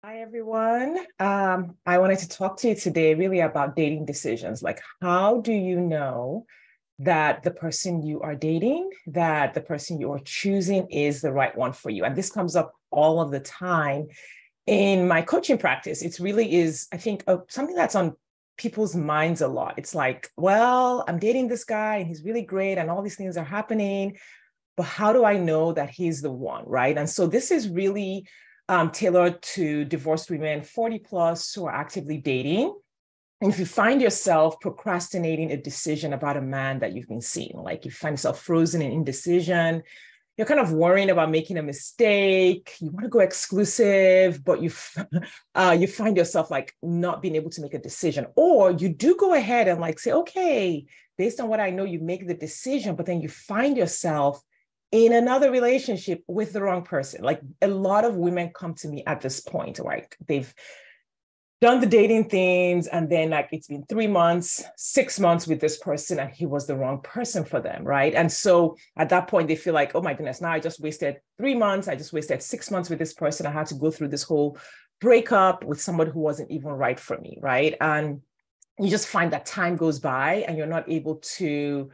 Hi, everyone. I wanted to talk to you today really about dating decisions. Like, how do you know that the person you are dating, that the person you are choosing is the right one for you? And this comes up all of the time in my coaching practice. It really is, I think, something that's on people's minds a lot. It's like, well, I'm dating this guy and he's really great and all these things are happening, but how do I know that he's the one, right? And so this is really tailored to divorced women 40 plus who are actively dating. And if you find yourself procrastinating a decision about a man that you've been seeing, like you find yourself frozen in indecision, you're kind of worrying about making a mistake, you want to go exclusive, but you find yourself like not being able to make a decision, or you do go ahead and like say, okay, based on what I know, you make the decision, but then you find yourself in another relationship with the wrong person. Like a lot of women come to me at this point, like they've done the dating things and then like it's been 3 months, 6 months with this person and he was the wrong person for them, right? And so at that point they feel like, oh my goodness, now I just wasted 3 months, I just wasted 6 months with this person. I had to go through this whole breakup with somebody who wasn't even right for me, right? And you just find that time goes by and you're not able to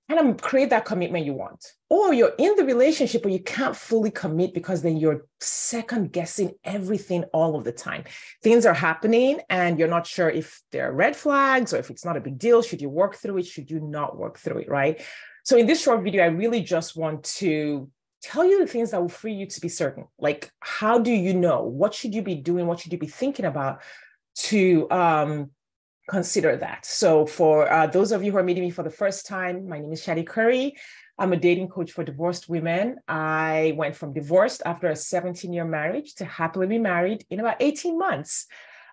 kind of create that commitment you want. Or you're in the relationship, but you can't fully commit because then you're second guessing everything all of the time. Things are happening and you're not sure if there are red flags or if it's not a big deal. Should you work through it? Should you not work through it, right? So in this short video, I really just want to tell you the things that will free you to be certain. Like, how do you know? What should you be doing? What should you be thinking about to consider that? So for those of you who are meeting me for the first time, my name is Shadi Curry. I'm a dating coach for divorced women. I went from divorced after a 17-year marriage to happily remarried in about 18 months.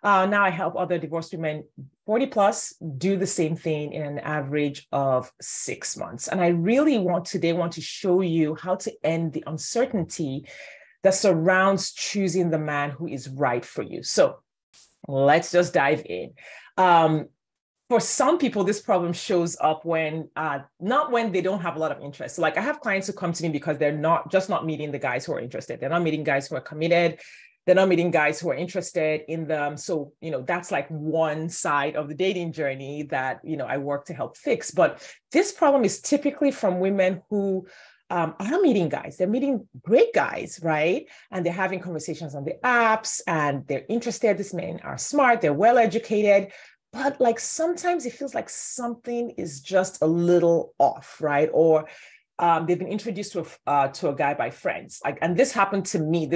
Now I help other divorced women 40 plus do the same thing in an average of 6 months. And I really want to show you how to end the uncertainty that surrounds choosing the man who is right for you. So let's just dive in. For some people, this problem shows up when, not when they don't have a lot of interest. So like I have clients who come to me because they're not meeting the guys who are interested. They're not meeting guys who are committed. They're not meeting guys who are interested in them. So, that's like one side of the dating journey that, I work to help fix. But this problem is typically from women who are meeting guys. They're meeting great guys, right? And they're having conversations on the apps and they're interested. These men are smart. They're well-educated. But like sometimes it feels like something is just a little off, right? Or they've been introduced to a guy by friends. And this happened to me.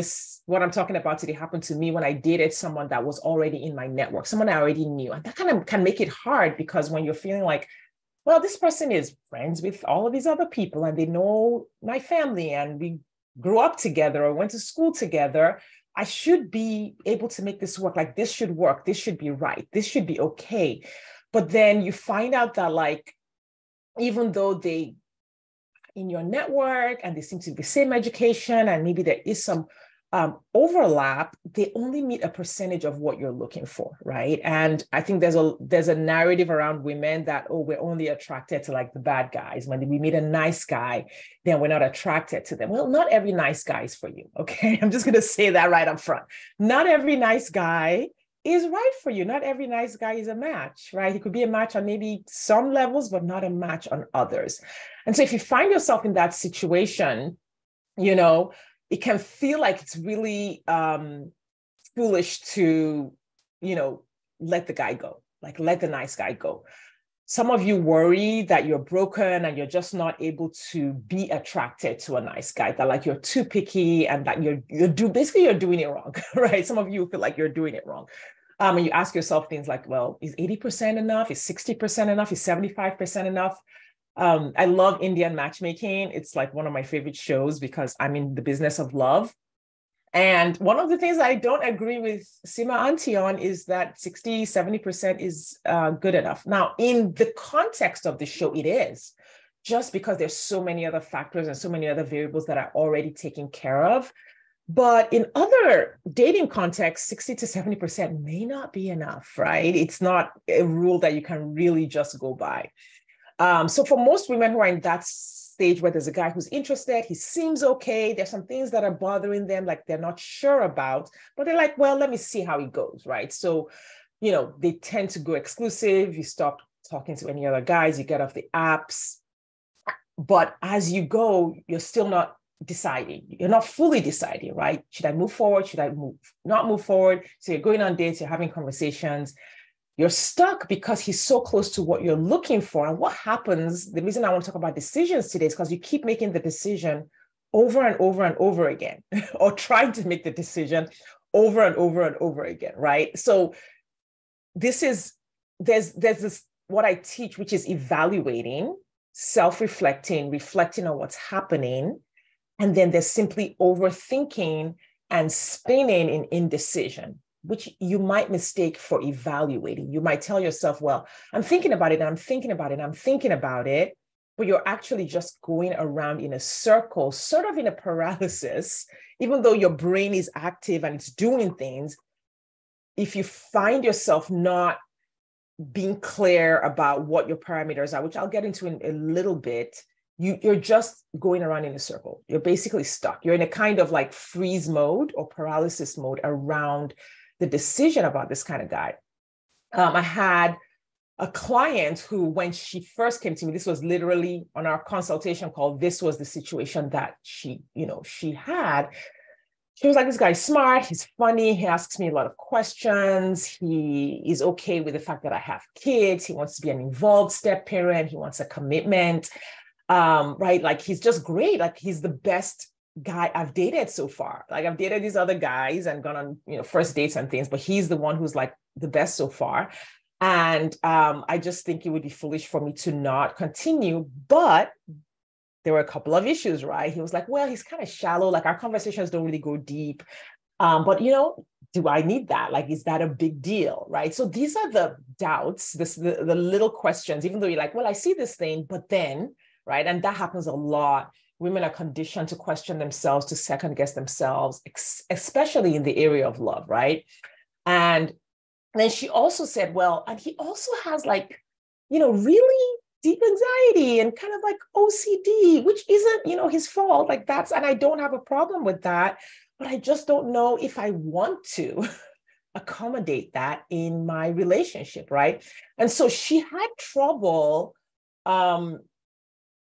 What I'm talking about today happened to me when I dated someone that was already in my network, someone I already knew. And that kind of can make it hard because when you're feeling like, well, this person is friends with all of these other people and they know my family and we grew up together or went to school together, I should be able to make this work. Like this should work. This should be right. This should be okay. But then you find out that like, even though they in your network and they seem to be the same education and maybe there is some overlap, they only meet a percentage of what you're looking for, right? And I think there's a narrative around women that, oh, we're only attracted to like the bad guys. When we meet a nice guy, then we're not attracted to them. Well, not every nice guy is for you, okay? I'm just going to say that right up front. Not every nice guy is right for you. Not every nice guy is a match, right? It could be a match on maybe some levels, but not a match on others. And so if you find yourself in that situation, it can feel like it's really foolish to, let the guy go, like let the nice guy go. Some of you worry that you're broken and you're just not able to be attracted to a nice guy, that like you're too picky and that you're doing it wrong, right? Some of you feel like you're doing it wrong. And you ask yourself things like, well, is 80% enough? Is 60% enough? Is 75% enough? I love Indian matchmaking. It's like one of my favorite shows because I'm in the business of love. And one of the things I don't agree with Sima Auntie on is that 60, 70% is good enough. Now, in the context of the show, it is just because there's so many other factors and so many other variables that are already taken care of. But in other dating contexts, 60 to 70% may not be enough, right? It's not a rule that you can really just go by. So for most women who are in that stage where there's a guy who's interested, he seems okay, there's some things that are bothering them, like they're not sure about, but they're like, well, let me see how it goes, right? So, they tend to go exclusive, you stop talking to any other guys, you get off the apps, but as you go, you're still not deciding. You're not fully deciding, right? Should I move forward? Should I not move forward? So you're going on dates, you're having conversations. You're stuck because he's so close to what you're looking for. And what happens, the reason I want to talk about decisions today is because you keep making the decision over and over and over again, or trying to make the decision over and over and over again, right? So there's this, what I teach, which is evaluating, self-reflecting, reflecting on what's happening. And then there's simply overthinking and spinning in indecision, which you might mistake for evaluating. You might tell yourself, well, I'm thinking about it, I'm thinking about it, I'm thinking about it, but you're actually just going around in a circle, sort of in a paralysis, even though your brain is active and it's doing things. If you find yourself not being clear about what your parameters are, which I'll get into in a little bit, you're just going around in a circle. You're basically stuck. You're in a kind of like freeze mode or paralysis mode around the decision about this kind of guy. I had a client who, when she first came to me, this was literally on our consultation call, this was the situation that she had. She was like, this guy's smart, he's funny, he asks me a lot of questions, he is okay with the fact that I have kids, he wants to be an involved step parent, he wants a commitment. Right? Like, he's just great. Like, he's the best guy I've dated so far. Like, I've dated these other guys and gone on, first dates and things, but he's the one who's like the best so far. And I just think it would be foolish for me to not continue. But there were a couple of issues, right? He was like, well, he's kind of shallow. Like, our conversations don't really go deep. But, do I need that? Like, is that a big deal, right? So these are the doubts, the little questions, even though you're like, well, I see this thing, but then, right? And that happens a lot. Women are conditioned to question themselves, to second guess themselves, especially in the area of love, right? And then she also said, well, and he also has like, really deep anxiety and kind of like OCD, which isn't, his fault. Like, and I don't have a problem with that, but I just don't know if I want to accommodate that in my relationship, right? And so she had trouble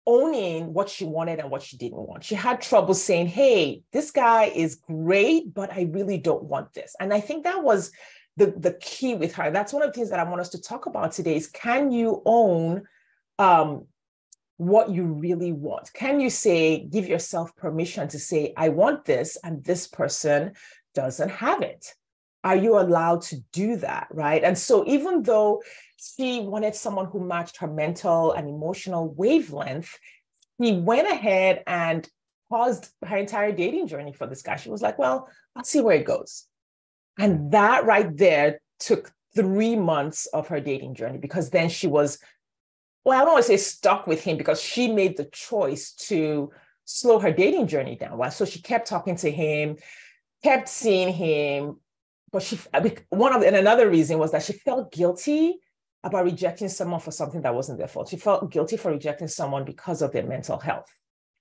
owning what she wanted and what she didn't want. She had trouble saying, hey, this guy is great, but I really don't want this. And I think that was the key with her. That's one of the things that I want us to talk about today is, can you own what you really want? Can you give yourself permission to say, I want this, and this person doesn't have it? Are you allowed to do that, right? And so even though she wanted someone who matched her mental and emotional wavelength, he went ahead and paused her entire dating journey for this guy. She was like, well, I'll see where it goes. And that right there took 3 months of her dating journey, because then she was, well, I don't want to say stuck with him, because she made the choice to slow her dating journey down. Right? So she kept talking to him, kept seeing him, but another reason was that she felt guilty about rejecting someone for something that wasn't their fault. She felt guilty for rejecting someone because of their mental health.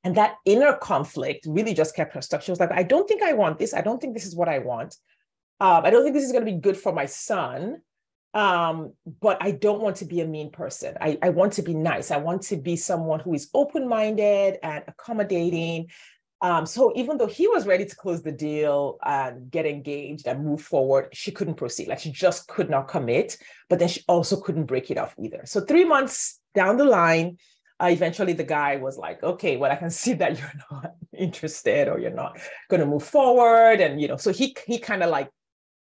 And that inner conflict really just kept her stuck. She was like, I don't think I want this. I don't think this is what I want. I don't think this is going to be good for my son. But I don't want to be a mean person. I want to be nice. I want to be someone who is open-minded and accommodating. So even though he was ready to close the deal and get engaged and move forward, she couldn't proceed. Like, she just could not commit, but then she also couldn't break it off either. So 3 months down the line, eventually the guy was like, okay, well, I can see that you're not interested, or you're not going to move forward. And, so he kind of like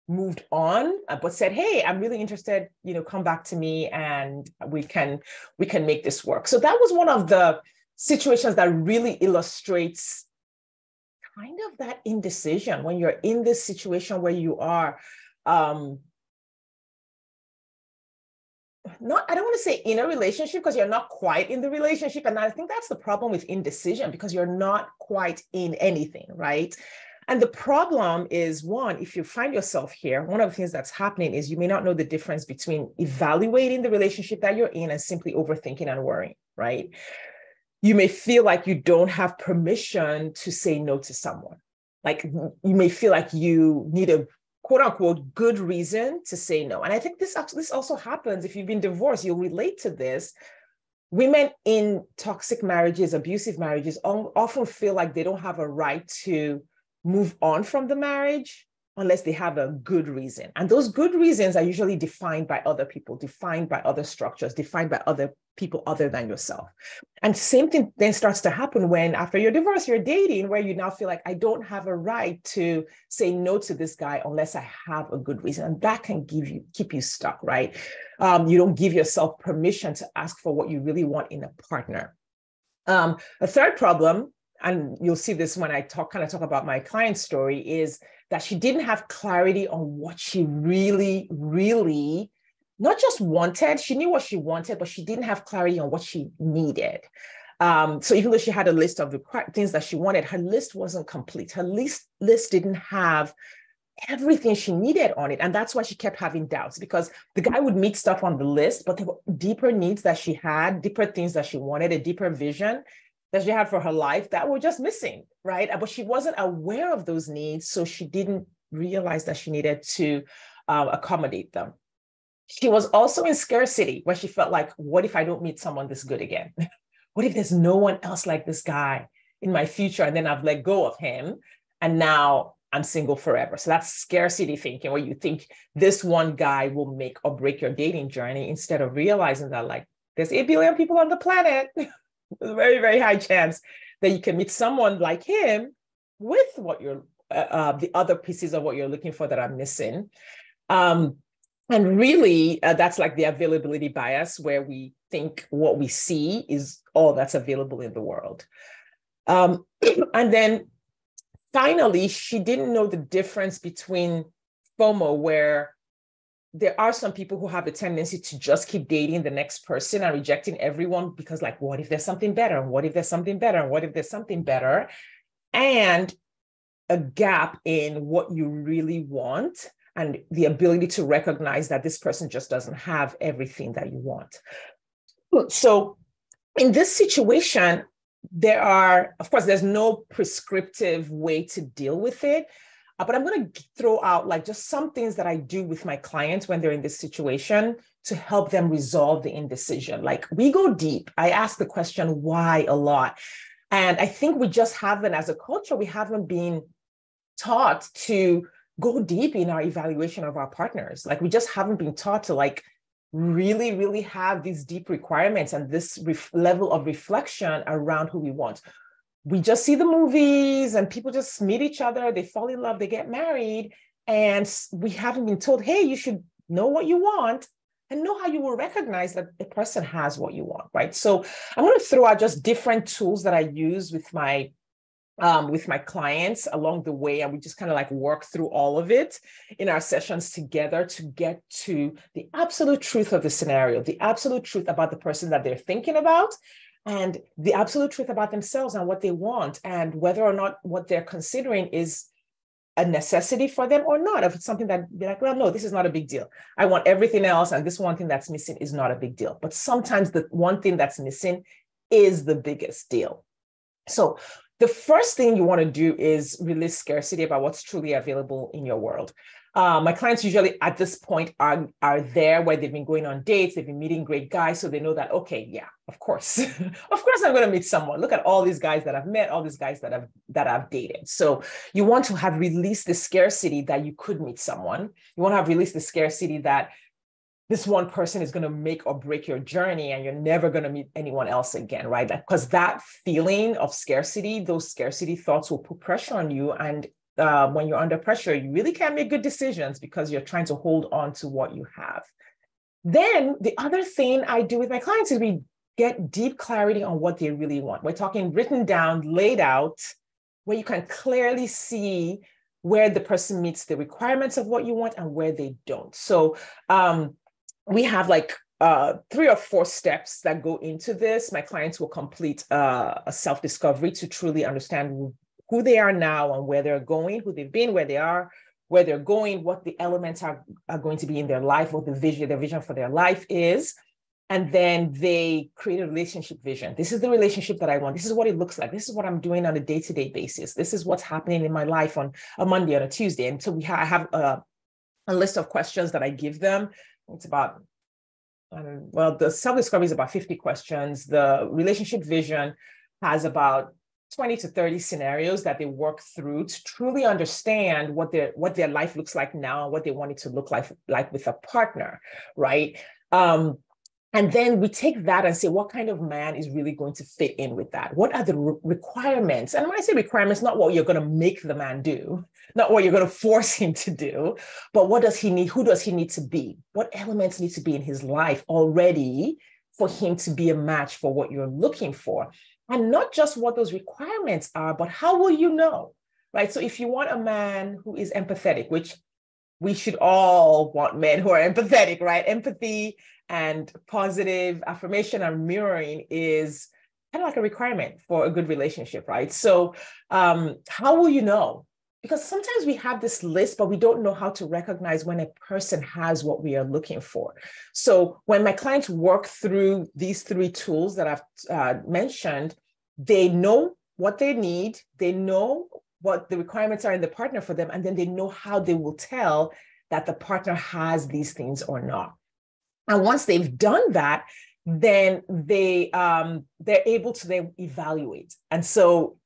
moved on, but said, hey, I'm really interested, come back to me and we can make this work. So that was one of the situations that really illustrates kind of that indecision when you're in this situation where you are I don't want to say in a relationship, because you're not quite in the relationship. And I think that's the problem with indecision, because you're not quite in anything, right? And the problem is, one, if you find yourself here, one of the things that's happening is you may not know the difference between evaluating the relationship that you're in and simply overthinking and worrying, right? you may feel like you don't have permission to say no to someone. Like you may feel like you need a quote unquote good reason to say no. And I think this also happens if you've been divorced, you'll relate to this. Women in toxic marriages, abusive marriages often feel like they don't have a right to move on from the marriage unless they have a good reason. And those good reasons are usually defined by other people, defined by other structures, defined by other people other than yourself. And same thing then starts to happen when after your divorce, you're dating, where you now feel like I don't have a right to say no to this guy unless I have a good reason. And that can keep you stuck, right? You don't give yourself permission to ask for what you really want in a partner. A third problem, and you'll see this when I talk about my client's story, is that she didn't have clarity on what she really, really not just wanted. She knew what she wanted, but she didn't have clarity on what she needed. So even though she had a list of the things that she wanted, her list wasn't complete. Her list didn't have everything she needed on it. And that's why she kept having doubts, because the guy would meet stuff on the list, but there were deeper needs that she had, deeper things that she wanted, a deeper vision that she had for her life that were just missing, right? But she wasn't aware of those needs, so she didn't realize that she needed to accommodate them. She was also in scarcity, where she felt like, what if I don't meet someone this good again? What if there's no one else like this guy in my future? And then I've let go of him, and now I'm single forever. So that's scarcity thinking, where you think this one guy will make or break your dating journey, instead of realizing that, like, there's 8 billion people on the planet. There's a very, very high chance that you can meet someone like him with what you're, the other pieces of what you're looking for that are missing. And really, that's like the availability bias, where we think what we see is all that's available in the world. And then finally, she didn't know the difference between FOMO, where there are some people who have a tendency to just keep dating the next person and rejecting everyone because, like, what if there's something better? And what if there's something better? And what if there's something better? And a gap in what you really want, and the ability to recognize that this person just doesn't have everything that you want. So in this situation, of course, there's no prescriptive way to deal with it. But I'm going to throw out like just some things that I do with my clients when they're in this situation to help them resolve the indecision. Like, we go deep. I ask the question, why, a lot. And I think we just haven't, as a culture, we haven't been taught to go deep in our evaluation of our partners. Like, we just haven't been taught to like really, really have these deep requirements and this level of reflection around who we want. We just see the movies and people just meet each other, they fall in love, they get married, and we haven't been told, hey, you should know what you want and know how you will recognize that the person has what you want, right? So I'm going to throw out just different tools that I use with my clients along the way, and we just kind of like work through all of it in our sessions together to get to the absolute truth of the scenario, the absolute truth about the person that they're thinking about, and the absolute truth about themselves and what they want, and whether or not what they're considering is a necessity for them or not. If it's something that be like, well, no, this is not a big deal. I want everything else, and this one thing that's missing is not a big deal. But sometimes the one thing that's missing is the biggest deal. So the first thing you want to do is release scarcity about what's truly available in your world. My clients usually at this point are there where they've been going on dates, they've been meeting great guys, so they know that, okay, yeah, of course, of course I'm going to meet someone. Look at all these guys that I've met, all these guys that I've dated. So you want to have released the scarcity that you could meet someone. You want to have released the scarcity that this one person is going to make or break your journey and you're never going to meet anyone else again, right? Because that feeling of scarcity, those scarcity thoughts will put pressure on you. And when you're under pressure, you really can't make good decisions because you're trying to hold on to what you have. Then the other thing I do with my clients is we get deep clarity on what they really want. We're talking written down, laid out, where you can clearly see where the person meets the requirements of what you want and where they don't. So we have like 3 or 4 steps that go into this. My clients will complete a self-discovery to truly understand who they are now and where they're going, who they've been, where they are, where they're going, what the elements are going to be in their life, what their vision for their life is. And then they create a relationship vision. This is the relationship that I want. This is what it looks like. This is what I'm doing on a day-to-day basis. This is what's happening in my life on a Monday, on a Tuesday. And so I have a list of questions that I give them. It's about, the self-discovery is about 50 questions. The relationship vision has about 20 to 30 scenarios that they work through to truly understand what their life looks like now, and what they want it to look like with a partner, right? And then we take that and say, what kind of man is really going to fit in with that? What are the requirements? And when I say requirements, not what you're going to make the man do, not what you're going to force him to do, but what does he need? Who does he need to be? What elements need to be in his life already for him to be a match for what you're looking for? And not just what those requirements are, but how will you know, right? So if you want a man who is empathetic, which we should all want men who are empathetic, right? Empathy and positive affirmation and mirroring is kind of like a requirement for a good relationship, right? So how will you know? Because sometimes we have this list, but we don't know how to recognize when a person has what we are looking for. So when my clients work through these 3 tools that I've mentioned, they know what they need, they know what the requirements are in the partner for them, and then they know how they will tell that the partner has these things or not. And once they've done that, then they're able to then evaluate. And so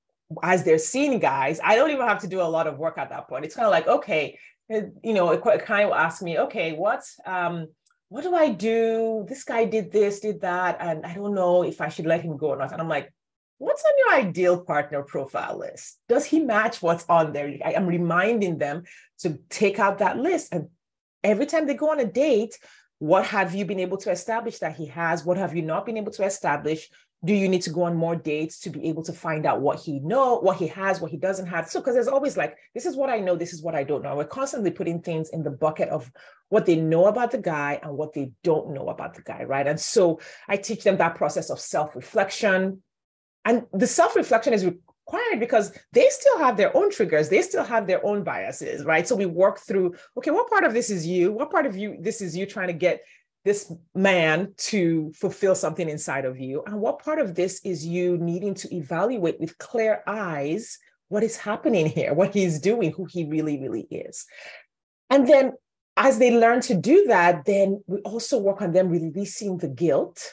as they're seeing guys, I don't even have to do a lot of work at that point. It's kind of like, okay, it kind of ask me, okay, what do I do? This guy did this, did that, and I don't know if I should let him go or not. And I'm like, what's on your ideal partner profile list? Does he match what's on there? I am reminding them to take out that list. And every time they go on a date, what have you been able to establish that he has? What have you not been able to establish? Do you need to go on more dates to be able to find out what he has, what he doesn't have? So, because there's always like, this is what I know, this is what I don't know. We're constantly putting things in the bucket of what they know about the guy and what they don't know about the guy, right? And so I teach them that process of self-reflection. And the self-reflection is required because they still have their own triggers. They still have their own biases, right? So we work through, okay, what part of this is you? What part of you, this is you trying to get this man to fulfill something inside of you? And what part of this is you needing to evaluate with clear eyes what is happening here, what he's doing, who he really, really is? And then as they learn to do that, then we also work on them releasing the guilt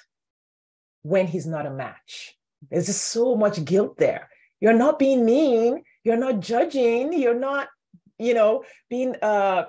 when he's not a match. There's just so much guilt there. You're not being mean. You're not judging. You're not, being a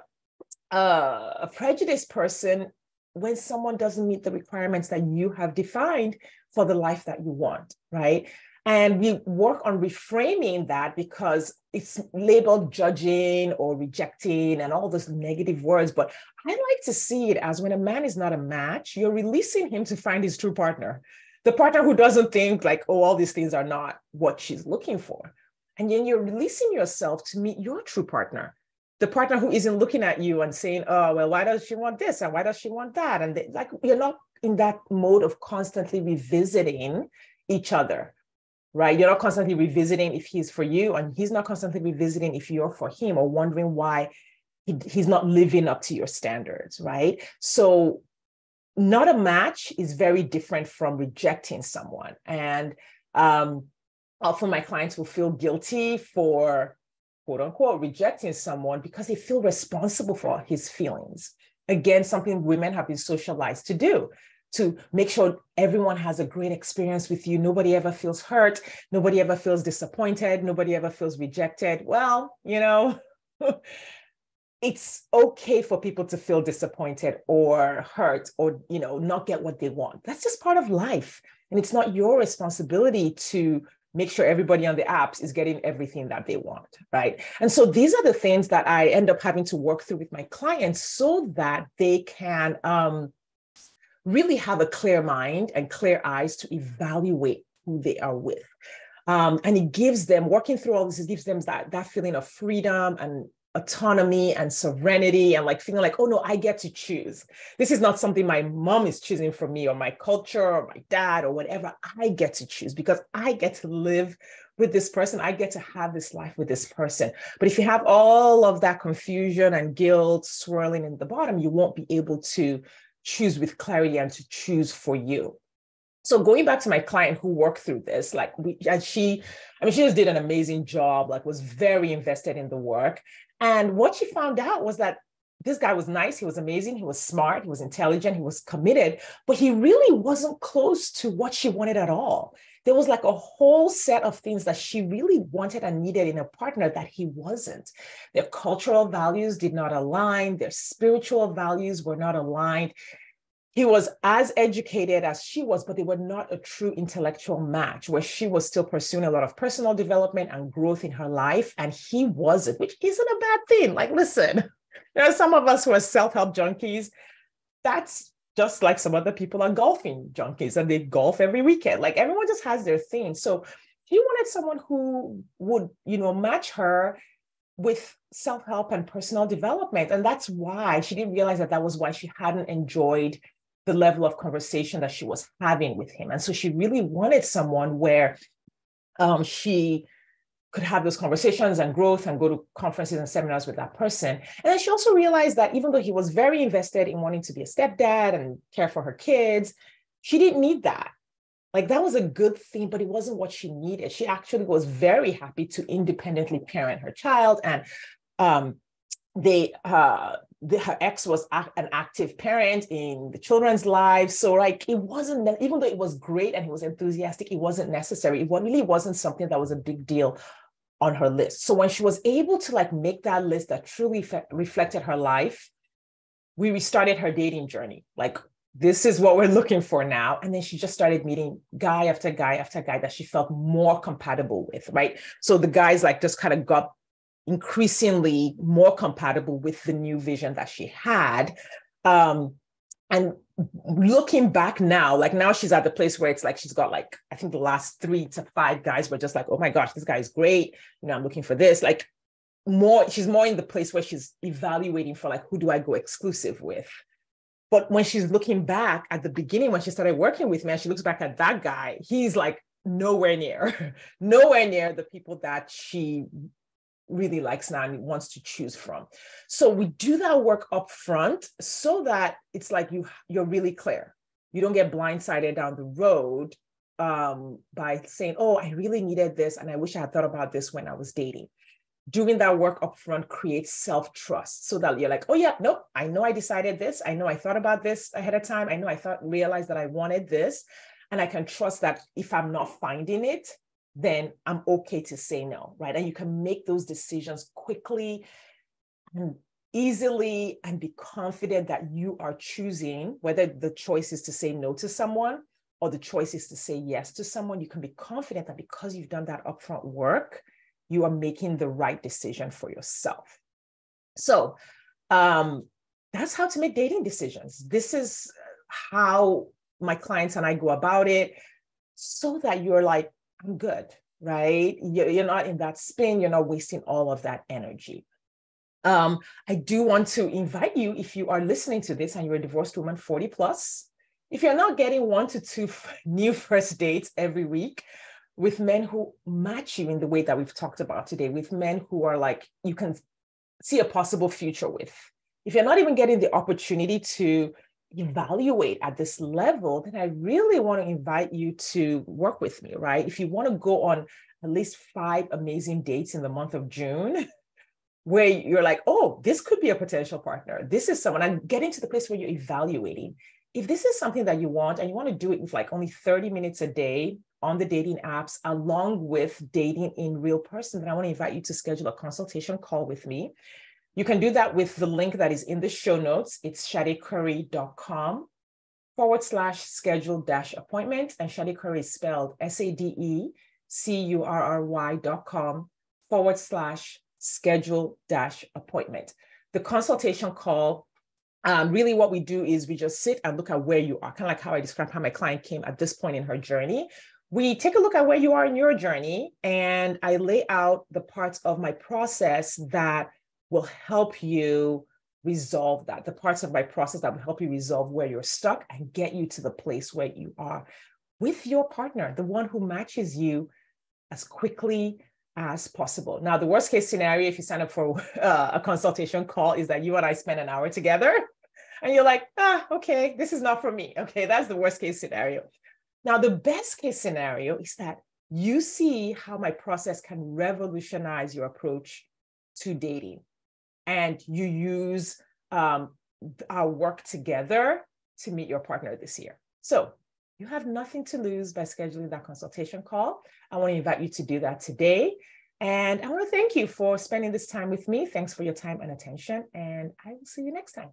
prejudiced person when someone doesn't meet the requirements that you have defined for the life that you want, right? And we work on reframing that because it's labeled judging or rejecting and all those negative words. But I like to see it as when a man is not a match, you're releasing him to find his true partner. The partner who doesn't think like, oh, all these things are not what she's looking for. And then you're releasing yourself to meet your true partner. The partner who isn't looking at you and saying, oh, well, why does she want this? And why does she want that? And you're not in that mode of constantly revisiting each other, right? You're not constantly revisiting if he's for you, and he's not constantly revisiting if you're for him, or wondering why he's not living up to your standards, right? So not a match is very different from rejecting someone. And often my clients will feel guilty for, quote unquote, rejecting someone because they feel responsible for his feelings. Again, something women have been socialized to do, to make sure everyone has a great experience with you. Nobody ever feels hurt. Nobody ever feels disappointed. Nobody ever feels rejected. Well, it's okay for people to feel disappointed or hurt or, not get what they want. That's just part of life. And it's not your responsibility to make sure everybody on the apps is getting everything that they want, right? And so these are the things that I end up having to work through with my clients so that they can really have a clear mind and clear eyes to evaluate who they are with. And it gives them, working through all this, it gives them that feeling of freedom and autonomy and serenity, and like feeling like, oh no, I get to choose. This is not something my mom is choosing for me, or my culture, or my dad, or whatever. I get to choose because I get to live with this person. I get to have this life with this person. But if you have all of that confusion and guilt swirling in the bottom, you won't be able to choose with clarity and to choose for you. So going back to my client who worked through this, like she just did an amazing job, like was very invested in the work. And what she found out was that this guy was nice, he was amazing, he was smart, he was intelligent, he was committed, but he really wasn't close to what she wanted at all. There was like a whole set of things that she really wanted and needed in a partner that he wasn't. Their cultural values did not align, their spiritual values were not aligned. He was as educated as she was, but they were not a true intellectual match, where she was still pursuing a lot of personal development and growth in her life, and he wasn't, which isn't a bad thing. Like, listen, there are some of us who are self-help junkies. That's just like some other people are golfing junkies, and they golf every weekend. Like, everyone just has their thing. So she wanted someone who would, match her with self-help and personal development. And that's why she didn't realize that was why she hadn't enjoyed the level of conversation that she was having with him. And so she really wanted someone where she could have those conversations and growth and go to conferences and seminars with that person. And then she also realized that even though he was very invested in wanting to be a stepdad and care for her kids, she didn't need that. Like, that was a good thing, but it wasn't what she needed. She actually was very happy to independently parent her child. And her ex was an active parent in the children's lives. So like, it wasn't, even though it was great and he was enthusiastic, it wasn't necessary. It really wasn't something that was a big deal on her list. So when she was able to like make that list that truly reflected her life, we restarted her dating journey. Like, this is what we're looking for now. And then she just started meeting guy after guy after guy that she felt more compatible with, right? So the guys like just kind of got increasingly more compatible with the new vision that she had. And looking back now, like now she's at the place where it's like, she's got like, I think the last 3 to 5 guys were just like, oh my gosh, this guy is great. I'm looking for this. Like, she's more in the place where she's evaluating for like, who do I go exclusive with? But when she's looking back at the beginning, when she started working with me, and she looks back at that guy, he's like nowhere near the people that she really likes now and wants to choose from. So we do that work up front so that it's like you're really clear. You don't get blindsided down the road by saying, oh, I really needed this, and I wish I had thought about this when I was dating. Doing that work upfront creates self-trust so that you're like, oh yeah, nope, I know I decided this. I know I thought about this ahead of time. I know realized that I wanted this. And I can trust that if I'm not finding it, then I'm okay to say no, right? And you can make those decisions quickly and easily and be confident that you are choosing, whether the choice is to say no to someone or the choice is to say yes to someone. You can be confident that because you've done that upfront work, you are making the right decision for yourself. So that's how to make dating decisions. This is how my clients and I go about it, so that you're like, I'm good, right? You're not in that spin. You're not wasting all of that energy. I do want to invite you, if you are listening to this and you're a divorced woman 40 plus, if you're not getting 1 to 2 new first dates every week, with men who match you in the way that we've talked about today, with men who are like, you can see a possible future with. If you're not even getting the opportunity to evaluate at this level, then I really want to invite you to work with me, right? If you want to go on at least 5 amazing dates in the month of June, where you're like, oh, this could be a potential partner. This is someone, and getting to the place where you're evaluating. If this is something that you want, and you want to do it with like only 30 minutes a day on the dating apps, along with dating in real person, then I want to invite you to schedule a consultation call with me. You can do that with the link that is in the show notes. It's shadecurry.com/schedule-appointment. And Shade Curry is spelled SADECurry.com/schedule-appointment. The consultation call, really what we do is we just sit and look at where you are, kind of like how I described how my client came at this point in her journey. We take a look at where you are in your journey, and I lay out the parts of my process that will help you resolve that, the parts of my process that will help you resolve where you're stuck and get you to the place where you are with your partner, the one who matches you, as quickly as possible. Now, the worst case scenario, if you sign up for a consultation call, is that you and I spend an hour together. And you're like, okay, this is not for me. Okay, that's the worst case scenario. Now, the best case scenario is that you see how my process can revolutionize your approach to dating. And you use our work together to meet your partner this year. So you have nothing to lose by scheduling that consultation call. I want to invite you to do that today. And I want to thank you for spending this time with me. Thanks for your time and attention. And I will see you next time.